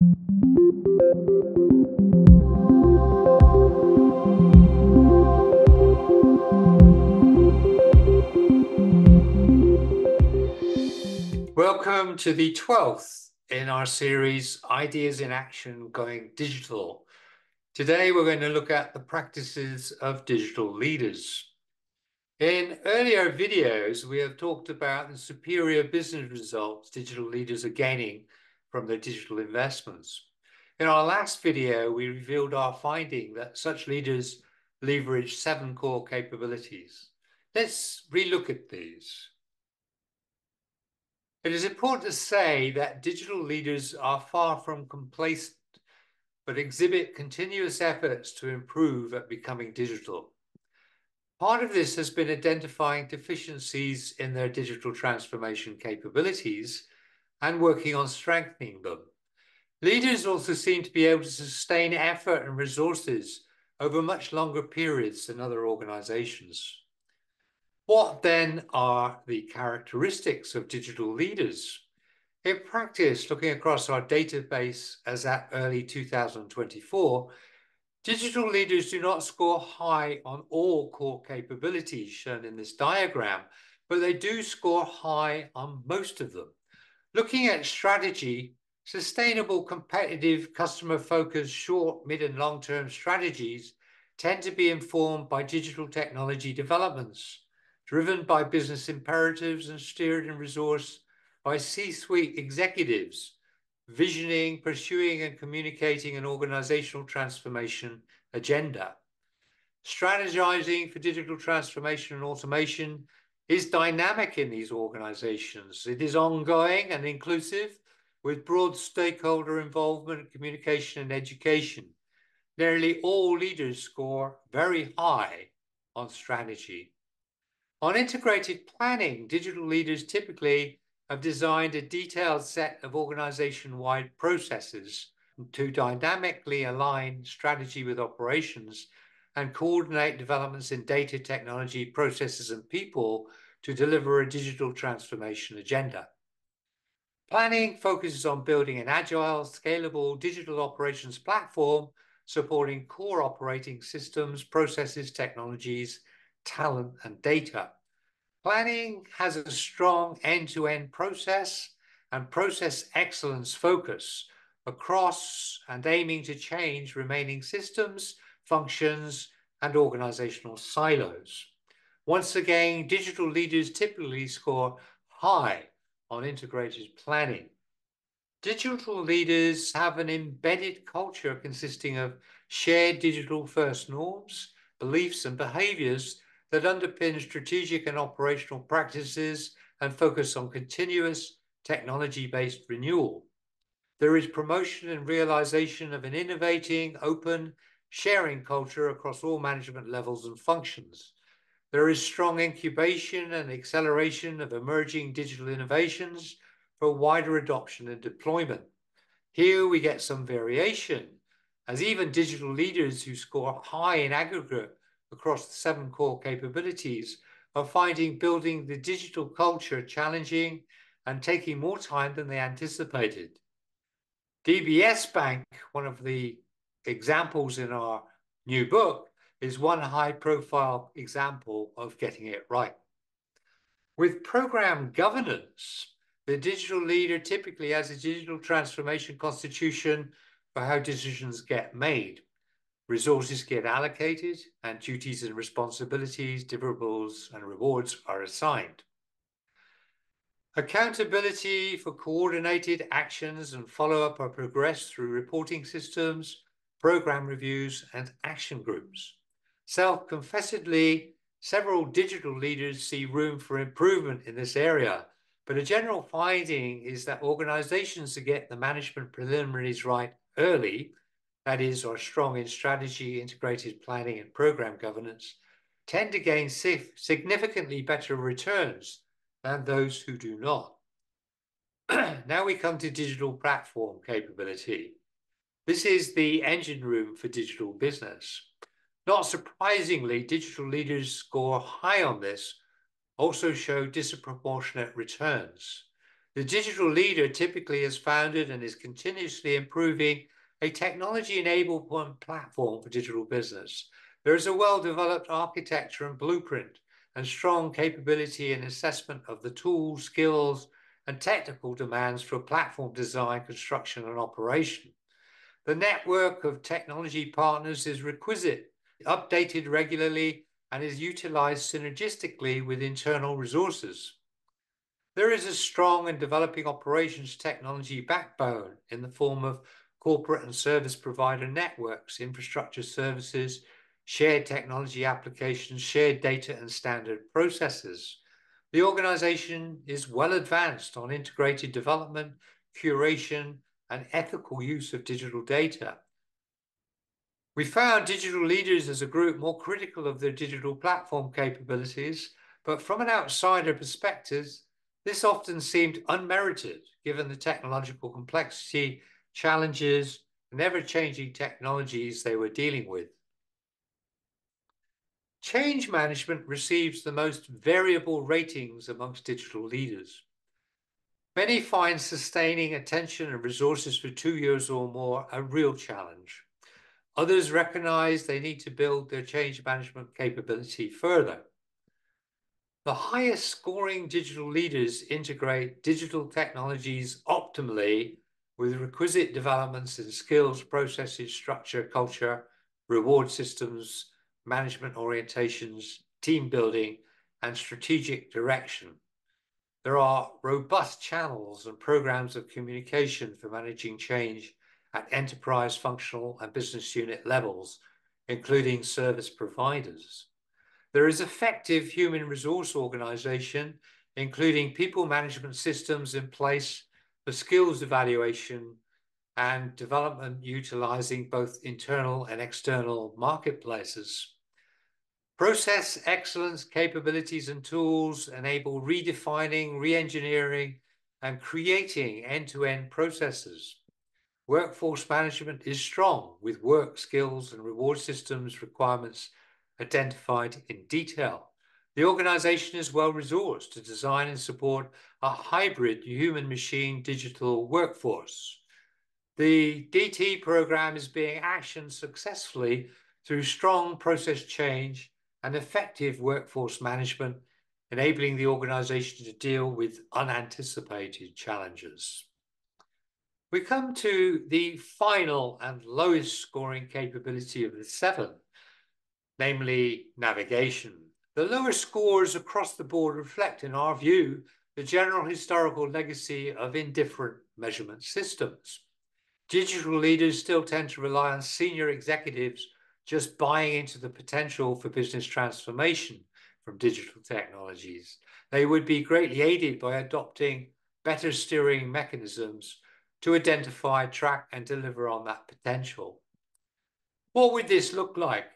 Welcome to the 12th in our series, Ideas in Action Going Digital. Today, we're going to look at the practices of digital leaders. In earlier videos, we have talked about the superior business results digital leaders are gaining from their digital investments. In our last video, we revealed our finding that such leaders leverage 7 core capabilities. Let's relook at these. It is important to say that digital leaders are far from complacent, but exhibit continuous efforts to improve at becoming digital. Part of this has been identifying deficiencies in their digital transformation capabilities and working on strengthening them. Leaders also seem to be able to sustain effort and resources over much longer periods than other organizations. What then are the characteristics of digital leaders? In practice, looking across our database as at early 2024, digital leaders do not score high on all core capabilities shown in this diagram, but they do score high on most of them. Looking at strategy, sustainable, competitive, customer-focused short, mid, and long-term strategies tend to be informed by digital technology developments, driven by business imperatives and steered and resourced by C-suite executives, visioning, pursuing, and communicating an organizational transformation agenda. Strategizing for digital transformation and automation is dynamic in these organizations. It is ongoing and inclusive, with broad stakeholder involvement, communication, and education. Nearly all leaders score very high on strategy. On integrated planning, digital leaders typically have designed a detailed set of organization-wide processes to dynamically align strategy with operations and coordinate developments in data, technology, processes, and people to deliver a digital transformation agenda. Planning focuses on building an agile, scalable digital operations platform supporting core operating systems, processes, technologies, talent, and data. Planning has a strong end-to-end process and process excellence focus across and aiming to change remaining systems, functions, and organizational silos. Once again, digital leaders typically score high on integrated planning. Digital leaders have an embedded culture consisting of shared digital-first norms, beliefs, and behaviors that underpin strategic and operational practices and focus on continuous technology-based renewal. There is promotion and realization of an innovating, open, sharing culture across all management levels and functions. There is strong incubation and acceleration of emerging digital innovations for wider adoption and deployment. Here we get some variation, as even digital leaders who score high in aggregate across the 7 core capabilities are finding building the digital culture challenging and taking more time than they anticipated. DBS Bank, one of the examples in our new book, is one high-profile example of getting it right. With program governance, the digital leader typically has a digital transformation constitution for how decisions get made. Resources get allocated, and duties and responsibilities, deliverables, and rewards are assigned. Accountability for coordinated actions and follow-up are progressed through reporting systems, program reviews, and action groups. Self-confessedly, several digital leaders see room for improvement in this area, but a general finding is that organizations that get the management preliminaries right early, that is, are strong in strategy, integrated planning, and program governance, tend to gain significantly better returns than those who do not. Now we come to digital platform capability. This is the engine room for digital business. Not surprisingly, digital leaders score high on this, also show disproportionate returns. The digital leader typically has founded and is continuously improving a technology-enabled platform for digital business. There is a well-developed architecture and blueprint and strong capability and assessment of the tools, skills, and technical demands for platform design, construction, and operation. The network of technology partners is requisite, updated regularly, and is utilized synergistically with internal resources. There is a strong and developing operations technology backbone in the form of corporate and service provider networks, infrastructure services, shared technology applications, shared data and standard processes. The organization is well advanced on integrated development, curation, and ethical use of digital data. We found digital leaders as a group more critical of their digital platform capabilities, but from an outsider perspective, this often seemed unmerited given the technological complexity, challenges, and ever-changing technologies they were dealing with. Change management receives the most variable ratings amongst digital leaders. Many find sustaining attention and resources for 2 years or more a real challenge. Others recognize they need to build their change management capability further. The highest scoring digital leaders integrate digital technologies optimally with requisite developments in skills, processes, structure, culture, reward systems, management orientations, team building, and strategic direction. There are robust channels and programs of communication for managing change at enterprise, functional, and business unit levels, including service providers. There is effective human resource organization, including people management systems in place for skills evaluation and development utilizing both internal and external marketplaces. Process excellence capabilities and tools enable redefining, re-engineering, and creating end-to-end processes. Workforce management is strong with work, skills, and reward systems requirements identified in detail. The organization is well resourced to design and support a hybrid human-machine digital workforce. The DT program is being actioned successfully through strong process change and effective workforce management, enabling the organization to deal with unanticipated challenges. We come to the final and lowest scoring capability of the 7, namely navigation. The lower scores across the board reflect, in our view, the general historical legacy of indifferent measurement systems. Digital leaders still tend to rely on senior executives just buying into the potential for business transformation from digital technologies. They would be greatly aided by adopting better steering mechanisms to identify, track, and deliver on that potential. What would this look like?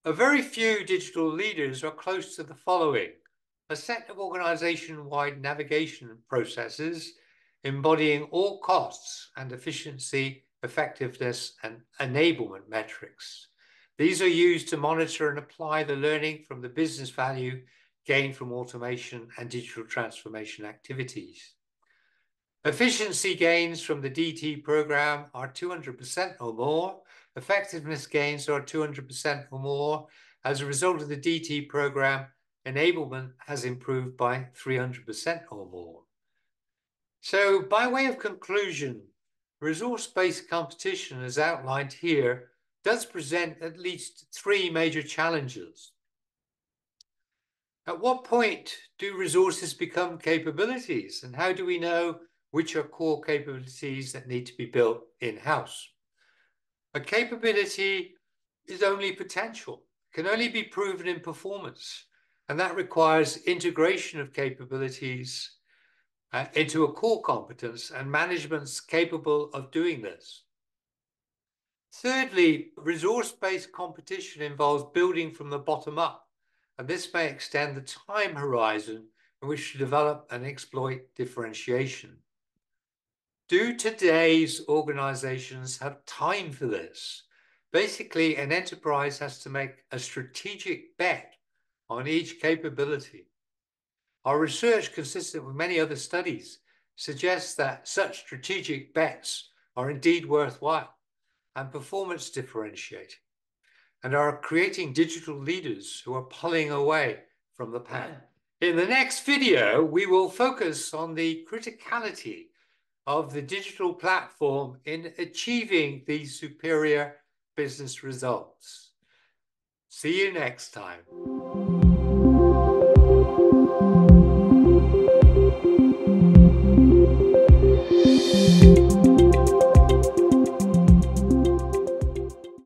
A very few digital leaders are close to the following: a set of organization-wide navigation processes embodying all costs and efficiency, effectiveness, and enablement metrics. These are used to monitor and apply the learning from the business value gained from automation and digital transformation activities. Efficiency gains from the DT program are 200% or more. Effectiveness gains are 200% or more. As a result of the DT program, enablement has improved by 300% or more. So by way of conclusion, resource-based competition, as outlined here, does present at least 3 major challenges. At what point do resources become capabilities, and how do we know which are core capabilities that need to be built in-house? A capability is only potential, can only be proven in performance, and that requires integration of capabilities into a core competence and management's capable of doing this. Thirdly, resource-based competition involves building from the bottom up, and this may extend the time horizon in which to develop and exploit differentiation. Do today's organizations have time for this? Basically, an enterprise has to make a strategic bet on each capability. Our research, consistent with many other studies, suggests that such strategic bets are indeed worthwhile and performance differentiating, and are creating digital leaders who are pulling away from the pack. In the next video, we will focus on the criticality of the digital platform in achieving these superior business results. See you next time.